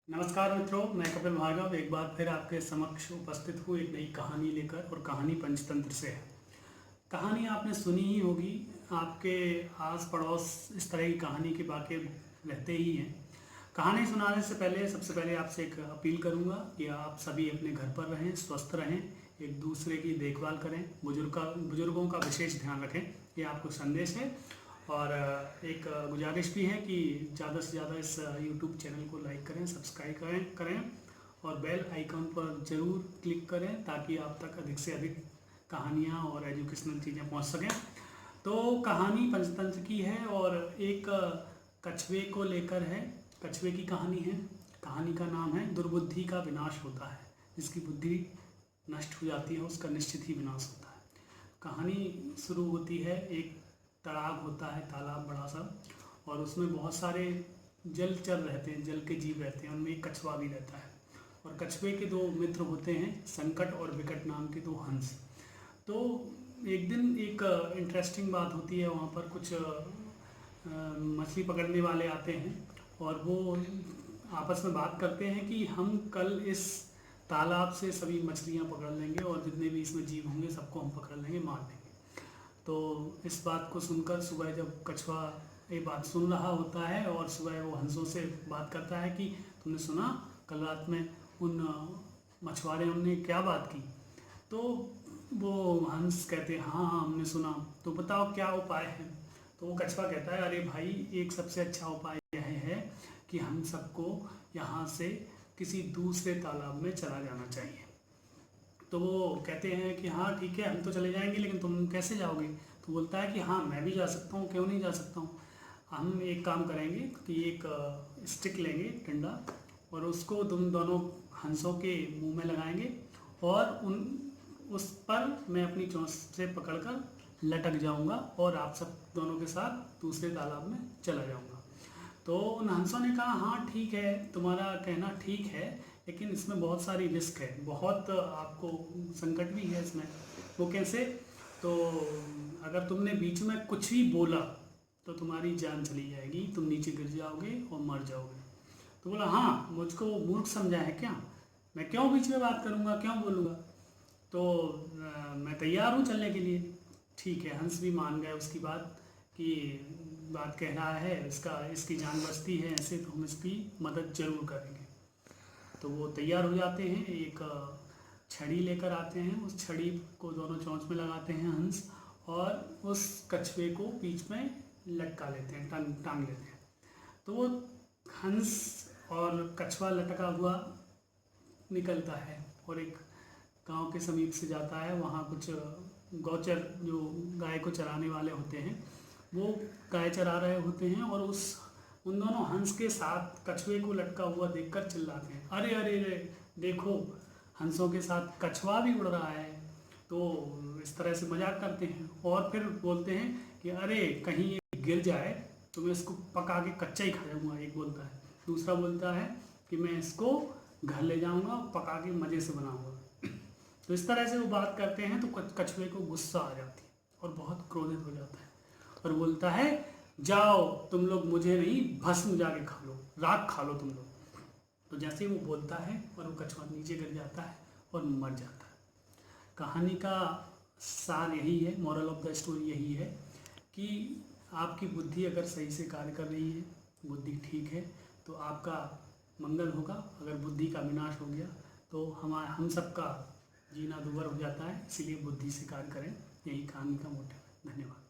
नमस्कार मित्रों, मैं कपिल भार्गव एक बार फिर आपके समक्ष उपस्थित हूँ एक नई कहानी लेकर। और कहानी पंचतंत्र से है। कहानी आपने सुनी ही होगी, आपके आस पड़ोस इस तरह की कहानी के वाकिफ रहते ही हैं। कहानी सुनाने से पहले सबसे पहले आपसे एक अपील करूंगा कि आप सभी अपने घर पर रहें, स्वस्थ रहें, एक दूसरे की देखभाल करें, बुजुर्गों का विशेष ध्यान रखें। ये आपको संदेश है। और एक गुजारिश भी है कि ज़्यादा से ज़्यादा इस यूट्यूब चैनल को लाइक करें, सब्सक्राइब करें और बेल आइकॉन पर ज़रूर क्लिक करें ताकि आप तक अधिक से अधिक कहानियाँ और एजुकेशनल चीज़ें पहुंच सकें। तो कहानी पंचतंत्र की है और एक कछुए को लेकर है। कछुए की कहानी है। कहानी का नाम है दुर्बुद्धि का विनाश होता है। जिसकी बुद्धि नष्ट हो जाती है उसका निश्चित ही विनाश होता है। कहानी शुरू होती है, एक तालाब होता है, तालाब बड़ा सा, और उसमें बहुत सारे जलचर रहते हैं, जल के जीव रहते हैं। उनमें एक कछुआ भी रहता है और कछुए के दो मित्र होते हैं, संकट और विकट नाम के दो हंस। तो एक दिन एक इंटरेस्टिंग बात होती है। वहाँ पर कुछ मछली पकड़ने वाले आते हैं और वो आपस में बात करते हैं कि हम कल इस तालाब से सभी मछलियाँ पकड़ लेंगे और जितने भी इसमें जीव होंगे सबको हम पकड़ लेंगे, मार देंगे। तो इस बात को सुनकर सुबह जब कछुआ ये बात सुन रहा होता है और सुबह वो हंसों से बात करता है कि तुमने सुना कल रात में उन मछुआरे ने क्या बात की। तो वो हंस कहते हैं हाँ हाँ हमने सुना, तो बताओ क्या उपाय है। तो वो कछुआ कहता है अरे भाई, एक सबसे अच्छा उपाय यह है कि हम सबको यहाँ से किसी दूसरे तालाब में चला जाना चाहिए। तो वो कहते हैं कि हाँ ठीक है, हम तो चले जाएंगे, लेकिन तुम कैसे जाओगे। तो बोलता है कि हाँ मैं भी जा सकता हूँ, क्यों नहीं जा सकता हूँ। हम एक काम करेंगे कि एक स्टिक लेंगे, डंडा, और उसको तुम दोनों हंसों के मुंह में लगाएंगे और उस पर मैं अपनी चोंच से पकड़कर लटक जाऊंगा और आप सब दोनों के साथ दूसरे तालाब में चला जाऊंगा। तो उन हंसों ने कहा हाँ ठीक है, तुम्हारा कहना ठीक है, लेकिन इसमें बहुत सारी रिस्क है, बहुत आपको संकट भी है इसमें। वो कैसे। तो अगर तुमने बीच में कुछ भी बोला तो तुम्हारी जान चली जाएगी, तुम नीचे गिर जाओगे और मर जाओगे। तो बोला हाँ, मुझको मूर्ख समझा है क्या, मैं क्यों बीच में बात करूँगा, क्यों बोलूँगा। तो मैं तैयार हूँ चलने के लिए। ठीक है, हंस भी मान गए उसकी बात कि बात कह रहा है, इसकी जान बचती है ऐसे, तो हम इसकी मदद जरूर करेंगे। तो वो तैयार हो जाते हैं, एक छड़ी लेकर आते हैं, उस छड़ी को दोनों चोंच में लगाते हैं हंस, और उस कछुए को बीच में लटका लेते हैं, टांग लेते हैं। तो वो हंस और कछुआ लटका हुआ निकलता है और एक गांव के समीप से जाता है। वहाँ कुछ गौचर जो गाय को चराने वाले होते हैं वो गाय चरा रहे होते हैं और उन दोनों हंस के साथ कछुए को लटका हुआ देखकर चिल्लाते हैं अरे अरे अरे, देखो हंसों के साथ कछुआ भी उड़ रहा है। तो इस तरह से मजाक करते हैं और फिर बोलते हैं कि अरे कहीं ये गिर जाए तो मैं इसको पका के कच्चा ही खा जाऊंगा, एक बोलता है। दूसरा बोलता है कि मैं इसको घर ले जाऊंगा, पका के मज़े से बनाऊंगा। तो इस तरह से वो बात करते हैं तो कछुए को गुस्सा आ जाती है और बहुत क्रोधित हो जाता है और बोलता है जाओ तुम लोग, मुझे नहीं, भस्म जाके खा लो, राख खा लो तुम लोग। तो जैसे ही वो बोलता है और वो कछुआ नीचे गिर जाता है और मर जाता है। कहानी का सार यही है, मॉरल ऑफ द स्टोरी यही है कि आपकी बुद्धि अगर सही से कार्य कर रही है, बुद्धि ठीक है, तो आपका मंगल होगा। अगर बुद्धि का विनाश हो गया तो हम सबका जीना दुभर हो जाता है। इसीलिए बुद्धि से कार्य करें, यही कहानी का मोटिव है। धन्यवाद।